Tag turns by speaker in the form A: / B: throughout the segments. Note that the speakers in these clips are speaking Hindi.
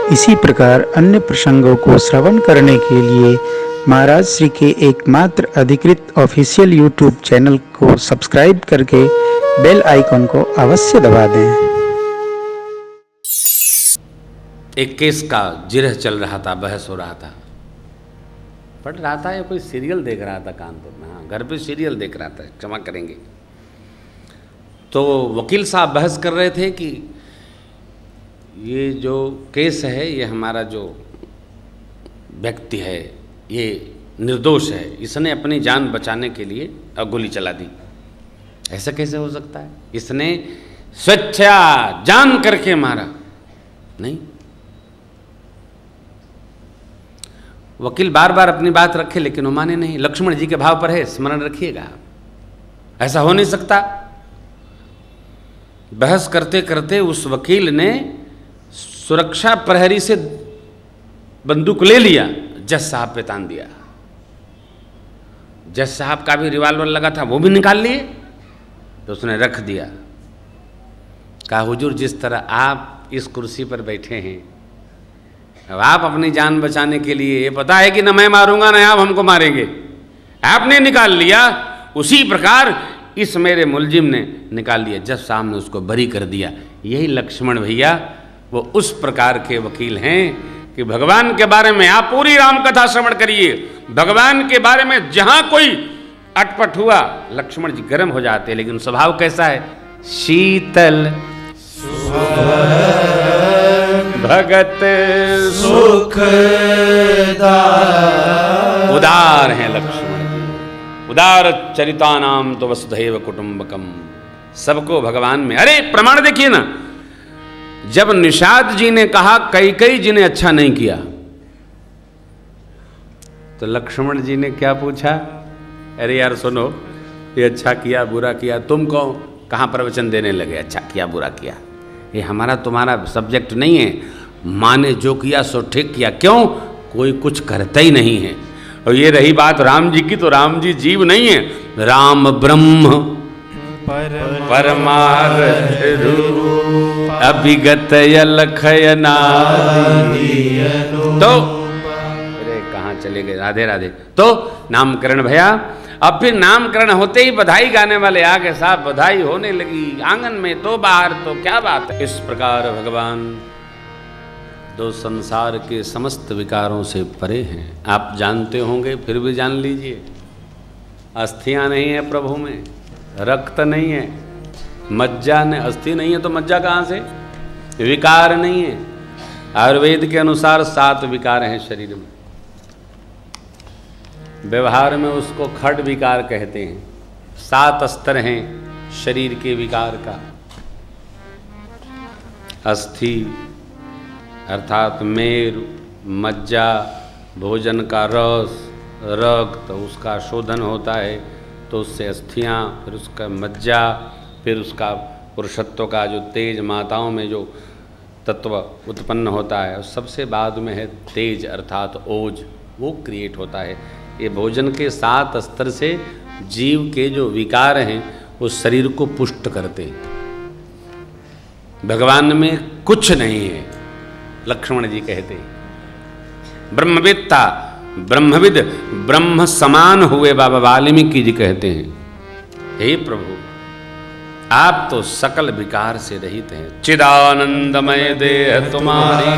A: इसी प्रकार अन्य प्रसंगों को श्रवण करने के लिए महाराज श्री के एकमात्र अधिकृत ऑफिशियल यूट्यूब चैनल को सब्सक्राइब करके बेल आइकन को अवश्य दबा दें।
B: एक केस का जिरह चल रहा था, बहस हो रहा था, पढ़ रहा था या कोई सीरियल देख रहा था कानपुर में। हाँ, घर पे सीरियल देख रहा था, क्षमा करेंगे। तो वकील साहब बहस कर रहे थे कि ये जो केस है, ये हमारा जो व्यक्ति है ये निर्दोष है, इसने अपनी जान बचाने के लिए गोली चला दी। ऐसा कैसे हो सकता है? इसने स्वेच्छा जान करके मारा नहीं। वकील बार बार अपनी बात रखे लेकिन वो माने नहीं। लक्ष्मण जी के भाव पर है, स्मरण रखिएगा। ऐसा हो नहीं सकता। बहस करते करते उस वकील ने सुरक्षा प्रहरी से बंदूक ले लिया, जज साहब पे तान दिया। जज साहब का भी रिवॉल्वर लगा था, वो भी निकाल लिए, तो उसने रख दिया। कहा, हुजूर जिस तरह आप इस कुर्सी पर बैठे हैं, अब आप अपनी जान बचाने के लिए, ये पता है कि न मैं मारूंगा न आप हमको मारेंगे, आपने निकाल लिया, उसी प्रकार इस मेरे मुलजिम ने निकाल लिया। जज साहब ने उसको बरी कर दिया। यही लक्ष्मण भैया वो उस प्रकार के वकील हैं कि भगवान के बारे में आप पूरी राम कथा श्रवण करिए। भगवान के बारे में जहां कोई अटपट हुआ, लक्ष्मण जी गर्म हो जाते, लेकिन स्वभाव कैसा है? शीतल भगत सुख उदार हैं लक्ष्मण जी। उदार चरितानाम तो वसुधैव कुटुंबकम। सबको भगवान में, अरे प्रमाण देखिए ना, जब निषाद जी ने कहा कैकेयी जी ने अच्छा नहीं किया, तो लक्ष्मण जी ने क्या पूछा? अरे यार सुनो, ये अच्छा किया बुरा किया, तुम कहाँ प्रवचन देने लगे? अच्छा किया बुरा किया, ये हमारा तुम्हारा सब्जेक्ट नहीं है। माँ ने जो किया सो ठीक किया। क्यों? कोई कुछ करता ही नहीं है। और ये रही बात राम जी की, तो राम जी जीव नहीं है, राम ब्रह्म परमार्थ रूप अभिगत तो अरे कहाँ चले गए? राधे राधे। तो नामकरण भैया, अब फिर नामकरण होते ही बधाई गाने वाले आगे, साहब बधाई होने लगी आंगन में तो बाहर, तो क्या बात है। इस प्रकार भगवान जो संसार के समस्त विकारों से परे हैं, आप जानते होंगे, फिर भी जान लीजिए। अस्थियां नहीं है प्रभु में, रक्त नहीं है, मज्जा ने, अस्थि नहीं है तो मज्जा कहाँ से? विकार नहीं है। आयुर्वेद के अनुसार 7 विकार हैं शरीर में। व्यवहार में उसको खड विकार कहते हैं। 7 स्तर हैं शरीर के विकार का। अस्थि अर्थात मेरु, मज्जा, भोजन का रस, रक्त, उसका शोधन होता है तो उससे अस्थियाँ, फिर उसका मज्जा, फिर उसका पुरुषत्व का जो तेज, माताओं में जो तत्व उत्पन्न होता है, सबसे बाद में है तेज अर्थात ओज, वो क्रिएट होता है। ये भोजन के 7 स्तर से जीव के जो विकार हैं वो शरीर को पुष्ट करते हैं। भगवान में कुछ नहीं है, लक्ष्मण जी कहते हैं। ब्रह्मवेत्ता, ब्रह्मविद, ब्रह्म समान हुए बाबा वाल्मीकि जी कहते हैं, हे प्रभु आप तो सकल विकार से रहित हैं। चिदानंदमय देह तुम्हारी,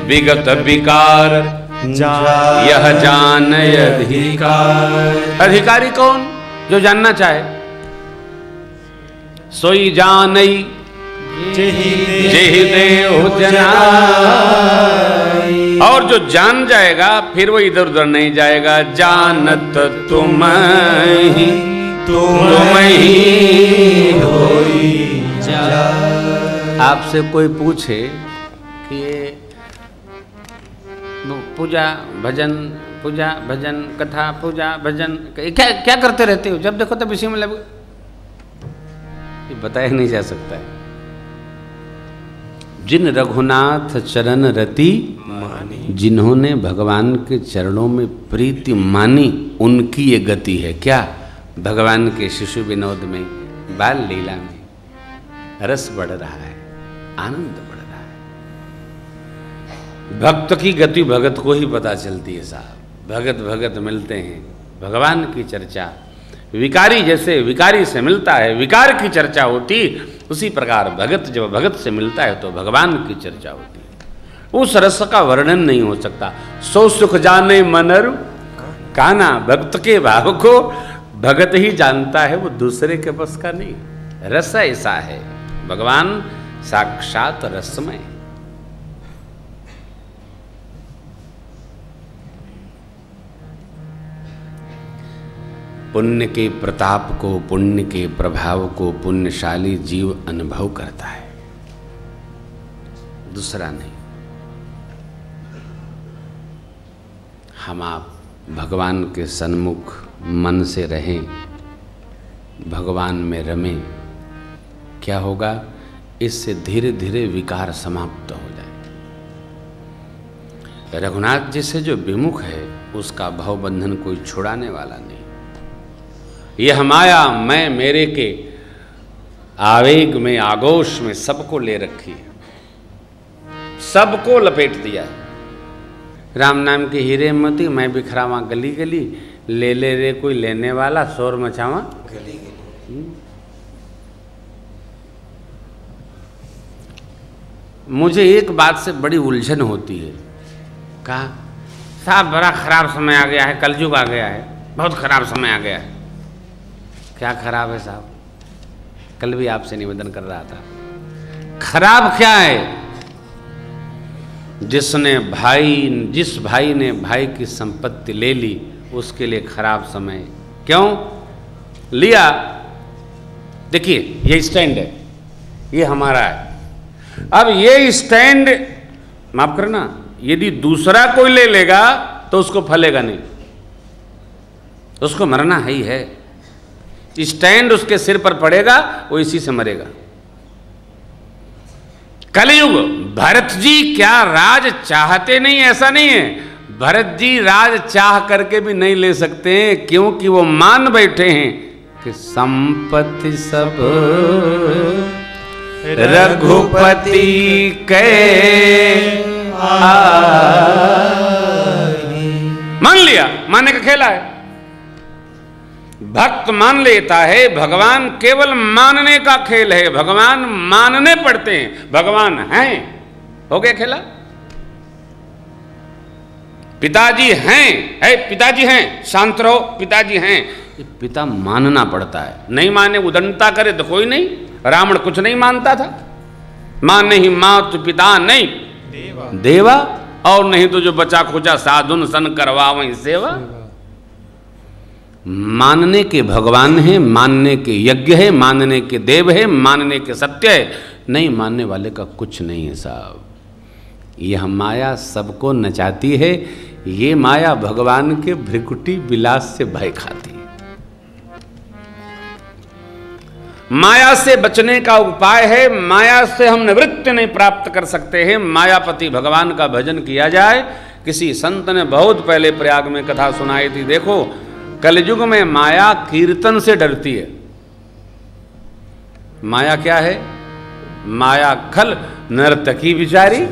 B: विगत विकार यह जानय अधिकार। अधिकारी कौन? जो जानना चाहे। सोई जानई जेहि देहु जनाई। और जो जान जाएगा फिर वो इधर उधर नहीं जाएगा। जानत तुम ही होई जाए। आपसे कोई पूछे कि ये पूजा भजन, पूजा भजन, कथा पूजा भजन क्या क्या करते रहते हो? जब देखो तब इसी में लगे, ये बताया नहीं जा सकता है। जिन रघुनाथ चरण रति मानी, जिन्होंने भगवान के चरणों में प्रीति मानी, उनकी ये गति है। क्या? भगवान के शिशु विनोद में, बाल लीला में रस बढ़ रहा है, आनंद बढ़ रहा है। भक्त की गति भगत को ही पता चलती है साहब। भगत भगत मिलते हैं, भगवान की चर्चा। विकारी जैसे विकारी से मिलता है, विकार की चर्चा होती, उसी प्रकार भगत जब भगत से मिलता है तो भगवान की चर्चा होती है। उस रस का वर्णन नहीं हो सकता। सो सुख जाने मनर काना, भक्त के भाव को भगत ही जानता है, वो दूसरे के बस का नहीं। रस ऐसा है, भगवान साक्षात रसमय। पुण्य के प्रताप को, पुण्य के प्रभाव को पुण्यशाली जीव अनुभव करता है, दूसरा नहीं। हम आप भगवान के सन्मुख मन से रहें, भगवान में रमें, क्या होगा? इससे धीरे धीरे विकार समाप्त हो जाए। रघुनाथ जी से जो विमुख है उसका भवबंधन कोई छुड़ाने वाला नहीं। यह माया मैं मेरे के आवेग में, आगोश में सबको ले रखी है, सबको लपेट दिया है। राम नाम के हीरे मोती मैं बिखरावा गली गली, ले ले रे कोई लेने वाला, शोर मचावा गली गली। मुझे एक बात से बड़ी उलझन होती है। कहा साहब बड़ा खराब समय आ गया है, कलयुग आ गया है, बहुत खराब समय आ गया है। क्या खराब है साहब? कल भी आपसे निवेदन कर रहा था, खराब क्या है? जिस भाई ने भाई की संपत्ति ले ली उसके लिए खराब समय। क्यों लिया? देखिए ये स्टैंड है, ये हमारा है। अब ये स्टैंड माफ करना, यदि दूसरा कोई ले लेगा तो उसको फलेगा नहीं, उसको मरना ही है। स्टैंड उसके सिर पर पड़ेगा, वो इसी से मरेगा। कलयुग, भरत जी क्या राज चाहते नहीं? ऐसा नहीं है, भरत जी राज चाह करके भी नहीं ले सकते हैं, क्योंकि वो मान बैठे हैं कि संपत्ति सब रघुपति के मान लिया, मानने का खेला है। भक्त मान लेता है, भगवान केवल मानने का खेल है। भगवान मानने पड़ते हैं, भगवान हैं, हो गया खेला। पिताजी हैं, है पिताजी हैं, शांत रहो, पिताजी हैं। ये पिता मानना पड़ता है, नहीं माने उदंता करे तो कोई नहीं। रावण कुछ नहीं मानता था, माने ही मात पिता नहीं देवा, और नहीं तो जो बचा खोचा साधुन सन करवा वहीं सेवा। मानने के भगवान है, मानने के यज्ञ है, मानने के देव है, मानने के सत्य है, नहीं मानने वाले का कुछ नहीं है साहब। यह माया सबको नचाती है, ये माया भगवान के भ्रिकुटी विलास से भय खाती है। माया से बचने का उपाय है, माया से हम निवृत्ति नहीं प्राप्त कर सकते हैं। मायापति भगवान का भजन किया जाए। किसी संत ने बहुत पहले प्रयाग में कथा सुनाई थी, देखो कलयुग में माया कीर्तन से डरती है। माया क्या है? माया खल नर्तकी बिचारी,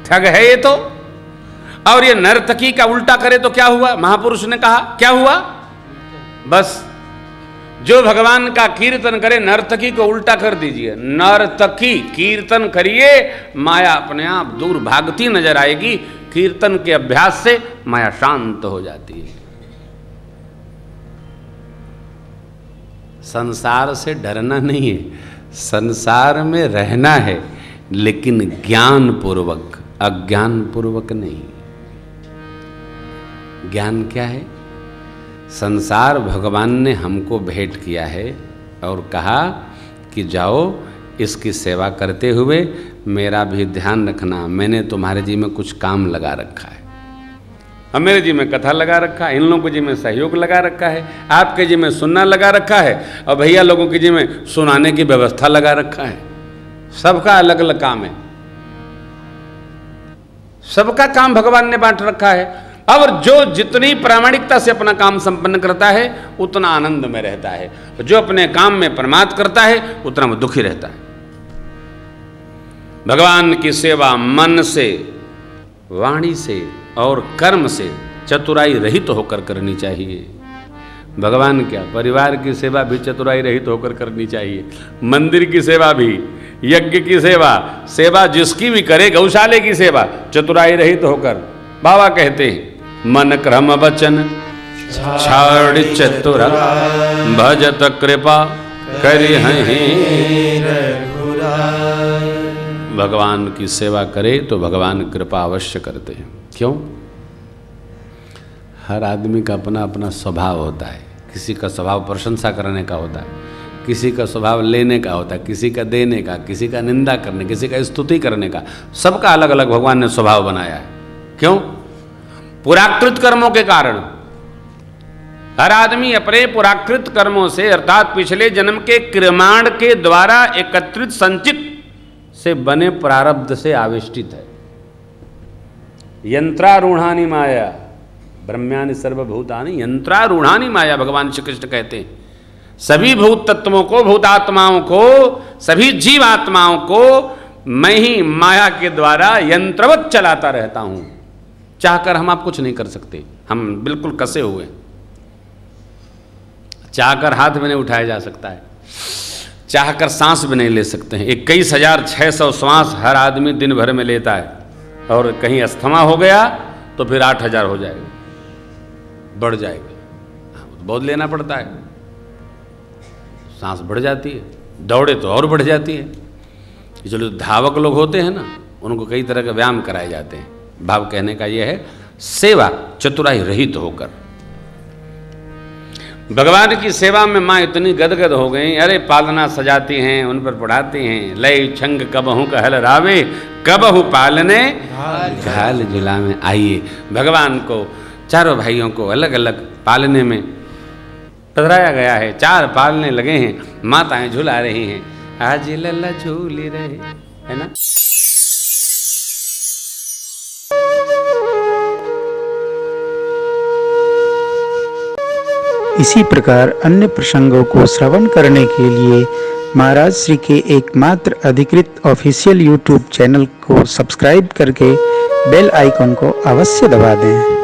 B: ठग है ये तो। और ये नर्तकी का उल्टा करे तो क्या हुआ? महापुरुष ने कहा क्या हुआ? बस जो भगवान का कीर्तन करे, नर्तकी को उल्टा कर दीजिए। नर्तकी कीर्तन करिए, माया अपने आप दूर भागती नजर आएगी। कीर्तन के अभ्यास से माया शांत हो जाती है। संसार से डरना नहीं है, संसार में रहना है, लेकिन ज्ञान पूर्वक, अज्ञान पूर्वक नहीं। ज्ञान क्या है? संसार भगवान ने हमको भेंट किया है और कहा कि जाओ इसकी सेवा करते हुए मेरा भी ध्यान रखना। मैंने तुम्हारे जी में कुछ काम लगा रखा है, अब मेरे जी में कथा लगा रखा है, इन लोगों के जी में सहयोग लगा रखा है, आपके जी में सुनना लगा रखा है, और भैया लोगों के जी में सुनाने की व्यवस्था लगा रखा है। सबका अलग अलग काम है, सबका काम भगवान ने बांट रखा है। और जो जितनी प्रामाणिकता से अपना काम संपन्न करता है उतना आनंद में रहता है, जो अपने काम में प्रमाद करता है उतना वो दुखी रहता है। भगवान की सेवा मन से वाणी से और कर्म से चतुराई रहित होकर करनी चाहिए। भगवान क्या, परिवार की सेवा भी चतुराई रहित होकर करनी चाहिए, मंदिर की सेवा भी, यज्ञ की सेवा, सेवा जिसकी भी करे, गौशाले की सेवा चतुराई रहित होकर। बाबा कहते हैं मन क्रम वचन छाड़ चतुर भजत कृपा करि भगवान की सेवा करे तो भगवान कृपा अवश्य करते हैं। क्यों? हर आदमी का अपना अपना स्वभाव होता है। किसी का स्वभाव प्रशंसा करने का होता है, किसी का स्वभाव लेने का होता है, किसी का देने का, किसी का निंदा करने, किसी का स्तुति करने का। सबका अलग अलग भगवान ने स्वभाव बनाया है। क्यों? पुराकृत कर्मों के कारण। हर आदमी अपने पुराकृत कर्मों से अर्थात पिछले जन्म के क्रियामाण के द्वारा एकत्रित संचित से बने प्रारब्ध से आविष्टित है। यंत्रारूढ़ानी माया ब्रह्म्यानि सर्वभूतानि यंत्रारूढ़ानि माया, भगवान श्री कृष्ण कहते हैं। सभी भूत तत्वों को, भूतात्माओं को, सभी जीवात्माओं को मैं ही माया के द्वारा यंत्रवत चलाता रहता हूं। चाहकर हम आप कुछ नहीं कर सकते, हम बिल्कुल कसे हुए। चाहकर हाथ भी नहीं उठाया जा सकता है, चाहकर सांस भी नहीं ले सकते हैं। 21,600 श्वास हर आदमी दिन भर में लेता है, और कहीं अस्थमा हो गया तो फिर 8,000 हो जाएगा, बढ़ जाएगा। बहुत लेना पड़ता है, सांस बढ़ जाती है, दौड़े तो और बढ़ जाती है। जो धावक लोग होते हैं ना, उनको कई तरह के व्यायाम कराए जाते हैं। भाव कहने का यह है, सेवा चतुराई रहित होकर। भगवान की सेवा में माँ इतनी गदगद हो गई, अरे पालना सजाती हैं, उन पर पढ़ाती हैं। लय छंग कबहू कहल रावे, कबहू पालने घाल झुला में आइए। भगवान को, चारों भाइयों को अलग अलग पालने में पधराया गया है। 4 पालने लगे हैं, माताएं झुला रही हैं। आज लल्ला झूली रहे, है ना।
A: इसी प्रकार अन्य प्रसंगों को श्रवण करने के लिए महाराज श्री के एकमात्र अधिकृत ऑफिशियल यूट्यूब चैनल को सब्सक्राइब करके बेल आइकन को अवश्य दबा दें।